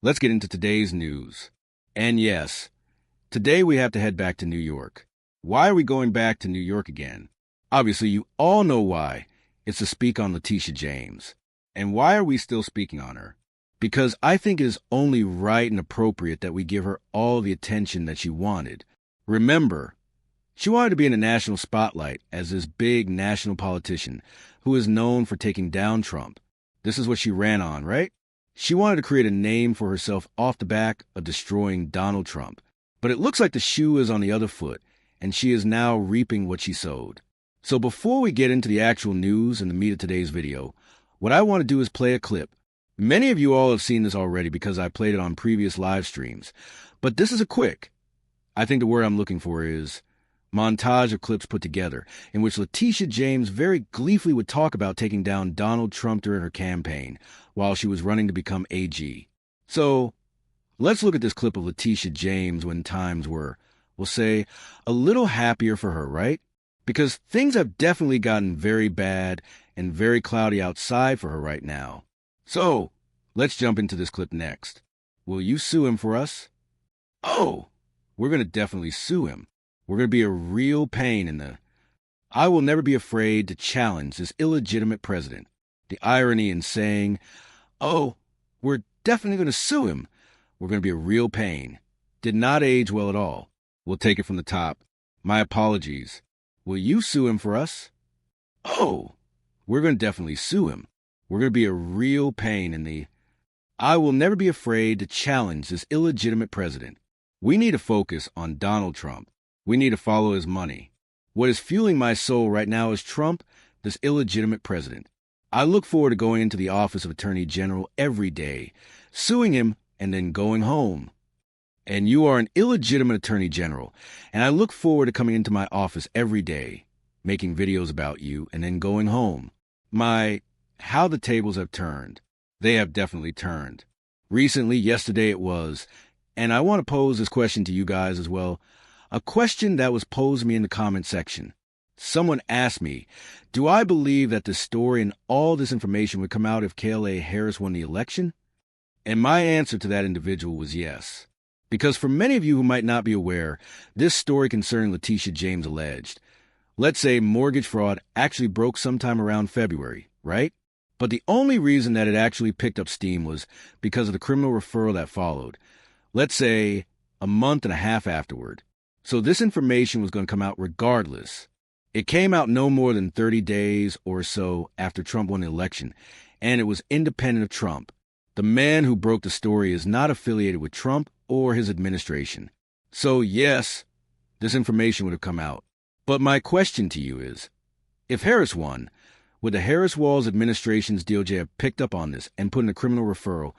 Let's get into today's news. And yes, today we have to head back to New York. Why are we going back to New York again? Obviously, you all know why. It's to speak on Letitia James. And why are we still speaking on her? Because I think it is only right and appropriate that we give her all the attention that she wanted. Remember, she wanted to be in the national spotlight as this big national politician who is known for taking down Trump. This is what she ran on, right? She wanted to create a name for herself off the back of destroying Donald Trump. But it looks like the shoe is on the other foot, and she is now reaping what she sowed. So before we get into the actual news and the meat of today's video, what I want to do is play a clip. Many of you all have seen this already because I played it on previous live streams. But this is a quick, I think the word I'm looking for is montage of clips put together, in which Letitia James very gleefully would talk about taking down Donald Trump during her campaign while she was running to become AG. So let's look at this clip of Letitia James when times were, we'll say, a little happier for her, right? Because things have definitely gotten very bad and very cloudy outside for her right now. So let's jump into this clip next. Will you sue him for us? Oh, we're going to definitely sue him. We're going to be a real pain in the... I will never be afraid to challenge this illegitimate president. The irony in saying, oh, we're definitely going to sue him. We're going to be a real pain. Did not age well at all. We'll take it from the top. My apologies. Will you sue him for us? Oh, we're going to definitely sue him. We're going to be a real pain in the... I will never be afraid to challenge this illegitimate president. We need to focus on Donald Trump. We need to follow his money. What is fueling my soul right now is Trump, this illegitimate president. I look forward to going into the office of Attorney General every day, suing him, and then going home. And you are an illegitimate Attorney General, and I look forward to coming into my office every day, making videos about you, and then going home. How the tables have turned. They have definitely turned. Recently, yesterday it was, and I want to pose this question to you guys as well. A question that was posed to me in the comment section. Someone asked me, do I believe that this story and all this information would come out if Kamala Harris won the election? And my answer to that individual was yes. Because for many of you who might not be aware, this story concerning Letitia James alleged, let's say mortgage fraud actually broke sometime around February, right? But the only reason that it actually picked up steam was because of the criminal referral that followed. Let's say a month and a half afterward. So this information was going to come out regardless. It came out no more than 30 days or so after Trump won the election, and it was independent of Trump. The man who broke the story is not affiliated with Trump or his administration. So yes, this information would have come out. But my question to you is, if Harris won, would the Harris-Walz administration's DOJ have picked up on this and put in a criminal referral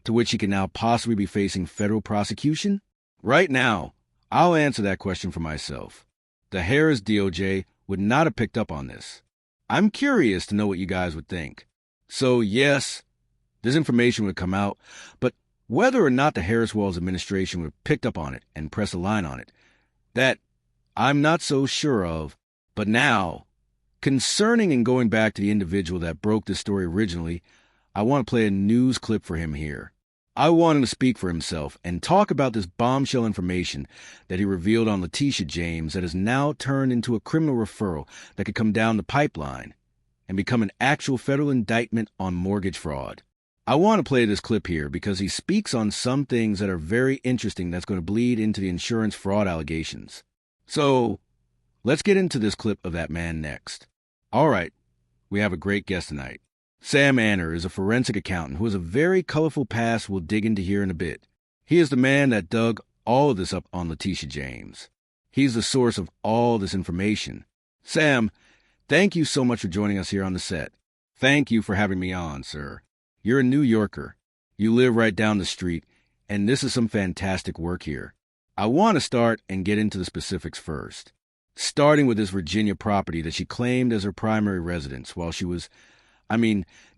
to which he can now possibly be facing federal prosecution? Right now, I'll answer that question for myself. The Harris DOJ would not have picked up on this. I'm curious to know what you guys would think. So yes, this information would come out, but whether or not the Harris-Walz administration would have picked up on it and pressed a line on it, that I'm not so sure of. But now, concerning and going back to the individual that broke this story originally, I want to play a news clip for him here. I want him to speak for himself and talk about this bombshell information that he revealed on Letitia James that has now turned into a criminal referral that could come down the pipeline and become an actual federal indictment on mortgage fraud. I want to play this clip here because he speaks on some things that are very interesting that's going to bleed into the insurance fraud allegations. So let's get into this clip of that man next. All right, we have a great guest tonight. Sam Anner is a forensic accountant who has a very colorful past we'll dig into here in a bit. He is the man that dug all of this up on Letitia James. He's the source of all this information. Sam, thank you so much for joining us here on the set. Thank you for having me on, sir. You're a New Yorker. You live right down the street, and this is some fantastic work here. I want to start and get into the specifics first. Starting with this Virginia property that she claimed as her primary residence while she was...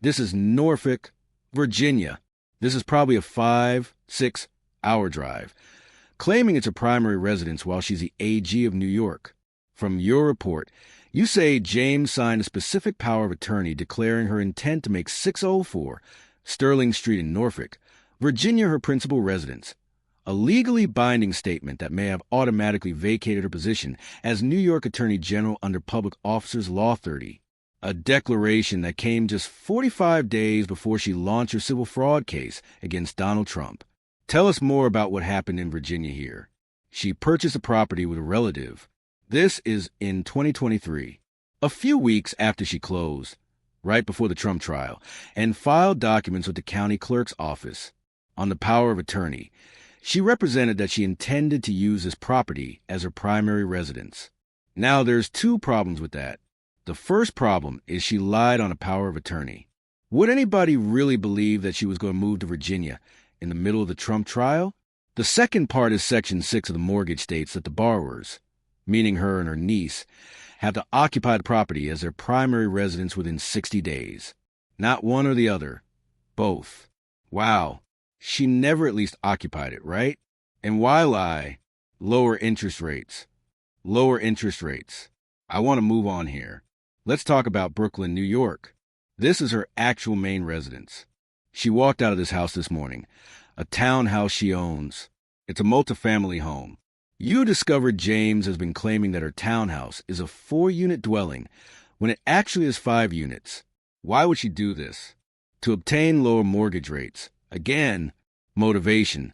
this is Norfolk, Virginia. This is probably a 5-6 hour drive. Claiming it's her primary residence while she's the AG of New York. From your report, you say James signed a specific power of attorney declaring her intent to make 604 Sterling Street in Norfolk Virginia her principal residence, a legally binding statement that may have automatically vacated her position as New York Attorney General under Public Officers Law 30, a declaration that came just 45 days before she launched her civil fraud case against Donald Trump. Tell us more about what happened in Virginia here. She purchased a property with a relative. This is in 2023, a few weeks after she closed, right before the Trump trial, and filed documents with the county clerk's office on the power of attorney. She represented that she intended to use this property as her primary residence. Now, there's two problems with that. The first problem is she lied on a power of attorney. Would anybody really believe that she was going to move to Virginia in the middle of the Trump trial? The second part is Section 6 of the mortgage states that the borrowers, meaning her and her niece, have to occupy the property as their primary residence within 60 days. Not one or the other. Both. Wow. She never at least occupied it, right? And why lie? Lower interest rates. Lower interest rates. I want to move on here. Let's talk about Brooklyn, New York. This is her actual main residence. She walked out of this house this morning, a townhouse she owns. It's a multifamily home. You discovered James has been claiming that her townhouse is a 4-unit dwelling when it actually is 5 units. Why would she do this? To obtain lower mortgage rates. Again, motivation.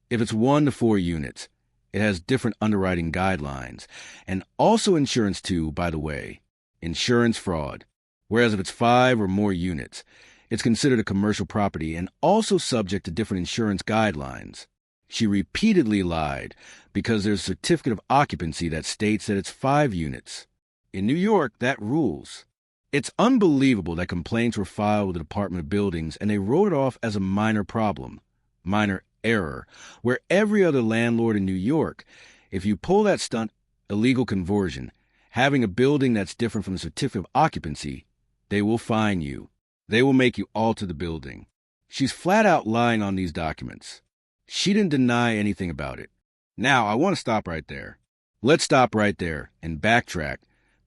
If it's 1 to 4 units, it has different underwriting guidelines, and also insurance too, by the way, insurance fraud. Whereas if it's 5 or more units, it's considered a commercial property and also subject to different insurance guidelines. She repeatedly lied because there's a certificate of occupancy that states that it's 5 units. In New York, that rules. It's unbelievable that complaints were filed with the Department of Buildings and they wrote it off as a minor problem, minor error, where every other landlord in New York, if you pull that stunt, illegal conversion, having a building that's different from the certificate of occupancy, they will fine you. They will make you alter the building. She's flat out lying on these documents. She didn't deny anything about it. Now, I want to stop right there. Let's stop right there and backtrack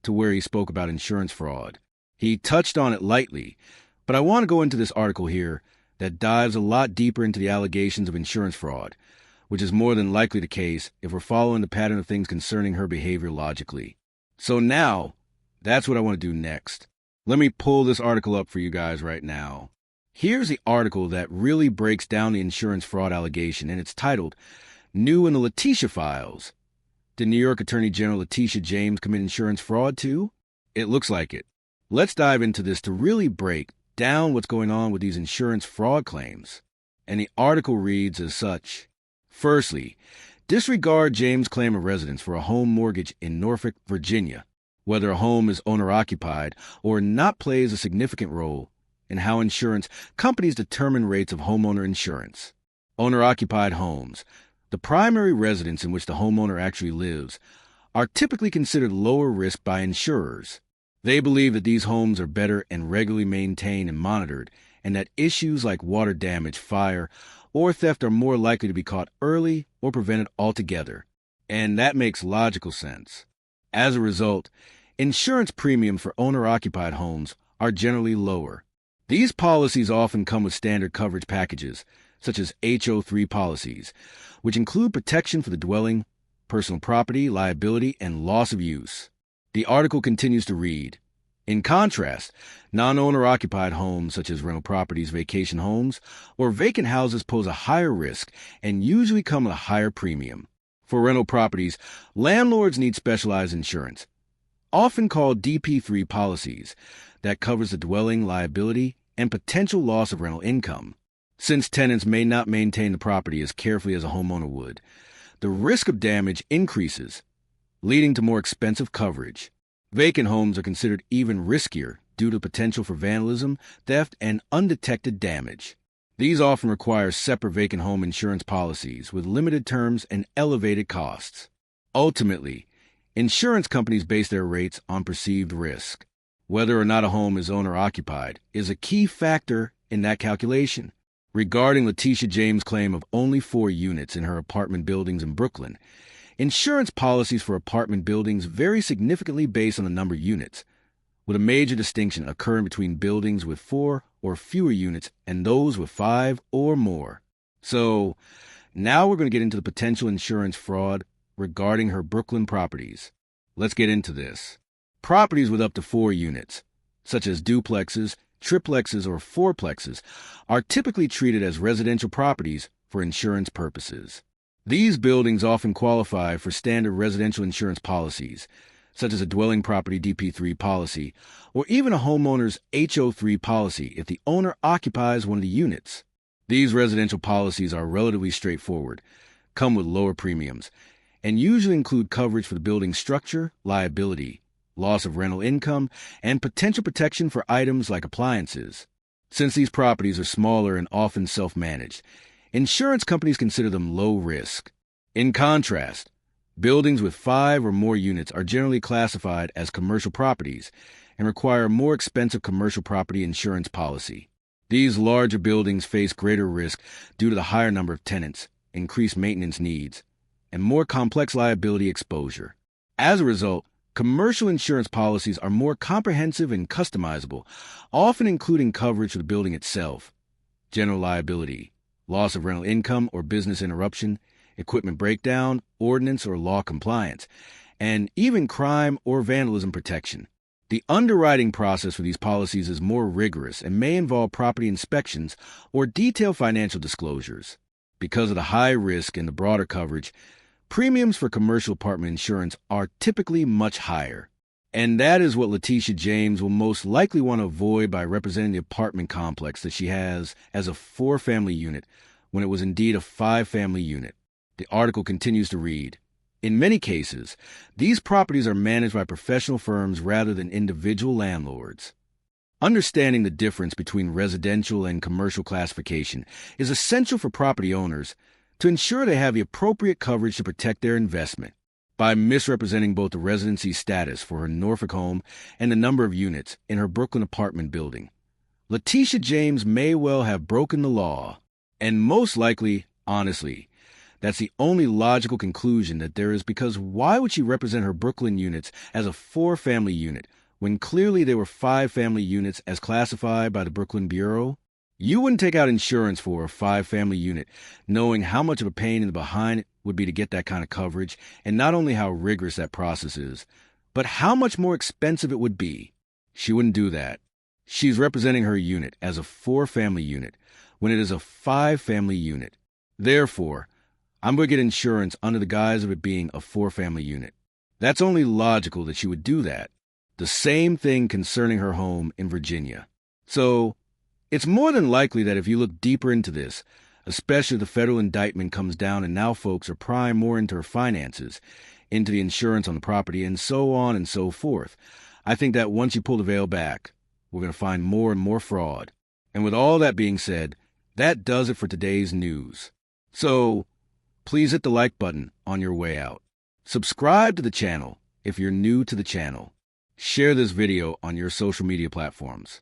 to where he spoke about insurance fraud. He touched on it lightly, but I want to go into this article here that dives a lot deeper into the allegations of insurance fraud, which is more than likely the case if we're following the pattern of things concerning her behavior logically. So now, that's what I want to do next. Let me pull this article up for you guys right now. Here's the article that really breaks down the insurance fraud allegation, and it's titled, New in the Letitia Files. Did New York Attorney General Letitia James commit insurance fraud too? It looks like it. Let's dive into this to really break down what's going on with these insurance fraud claims. And the article reads as such. Firstly, disregard James' claim of residence for a home mortgage in Norfolk, Virginia. Whether a home is owner-occupied or not plays a significant role in how insurance companies determine rates of homeowner insurance. Owner-occupied homes, the primary residence in which the homeowner actually lives, are typically considered lower risk by insurers. They believe that these homes are better and regularly maintained and monitored, and that issues like water damage, fire, or theft are more likely to be caught early or prevented altogether. And that makes logical sense. As a result, insurance premiums for owner-occupied homes are generally lower. These policies often come with standard coverage packages, such as HO3 policies, which include protection for the dwelling, personal property, liability, and loss of use. The article continues to read, in contrast, non-owner-occupied homes such as rental properties, vacation homes, or vacant houses pose a higher risk and usually come at a higher premium. For rental properties, landlords need specialized insurance, often called DP3 policies, that covers the dwelling, liability, and potential loss of rental income. Since tenants may not maintain the property as carefully as a homeowner would, the risk of damage increases, leading to more expensive coverage. Vacant homes are considered even riskier due to potential for vandalism, theft, and undetected damage. These often require separate vacant home insurance policies with limited terms and elevated costs. Ultimately, insurance companies base their rates on perceived risk. Whether or not a home is owner-occupied is a key factor in that calculation. Regarding Letitia James' claim of only 4 units in her apartment buildings in Brooklyn, insurance policies for apartment buildings vary significantly based on the number of units, with a major distinction occurring between buildings with 4 or fewer units and those with 5 or more. So now we're going to get into the potential insurance fraud regarding her Brooklyn properties. Let's get into this. Properties with up to 4 units, such as duplexes, triplexes, or fourplexes, are typically treated as residential properties for insurance purposes. These buildings often qualify for standard residential insurance policies, such as a dwelling property DP3 policy, or even a homeowner's HO3 policy if the owner occupies one of the units. These residential policies are relatively straightforward, come with lower premiums, and usually include coverage for the building's structure, liability, loss of rental income, and potential protection for items like appliances. Since these properties are smaller and often self-managed, insurance companies consider them low risk. In contrast, buildings with 5 or more units are generally classified as commercial properties and require a more expensive commercial property insurance policy. These larger buildings face greater risk due to the higher number of tenants, increased maintenance needs, and more complex liability exposure. As a result, commercial insurance policies are more comprehensive and customizable, often including coverage for the building itself, general liability, loss of rental income or business interruption, equipment breakdown, ordinance or law compliance, and even crime or vandalism protection. The underwriting process for these policies is more rigorous and may involve property inspections or detailed financial disclosures. Because of the high risk and the broader coverage, premiums for commercial apartment insurance are typically much higher. And that is what Letitia James will most likely want to avoid by representing the apartment complex that she has as a 4-family unit when it was indeed a 5-family unit. The article continues to read, in many cases, these properties are managed by professional firms rather than individual landlords. Understanding the difference between residential and commercial classification is essential for property owners to ensure they have the appropriate coverage to protect their investment. By misrepresenting both the residency status for her Norfolk home and the number of units in her Brooklyn apartment building, Letitia James may well have broken the law. And most likely, honestly, that's the only logical conclusion that there is, because why would she represent her Brooklyn units as a 4-family unit when clearly they were 5-family units as classified by the Brooklyn Bureau? You wouldn't take out insurance for a 5-family unit knowing how much of a pain in the behind it would be to get that kind of coverage, and not only how rigorous that process is, but how much more expensive it would be. She wouldn't do that. She's representing her unit as a 4-family unit when it is a 5-family unit. Therefore, I'm going to get insurance under the guise of it being a 4-family unit. That's only logical that she would do that. The same thing concerning her home in Virginia. So, it's more than likely that if you look deeper into this, especially if the federal indictment comes down and now folks are prying more into her finances, into the insurance on the property, and so on and so forth, I think that once you pull the veil back, we're going to find more and more fraud. And with all that being said, that does it for today's news. So, please hit the like button on your way out. Subscribe to the channel if you're new to the channel. Share this video on your social media platforms.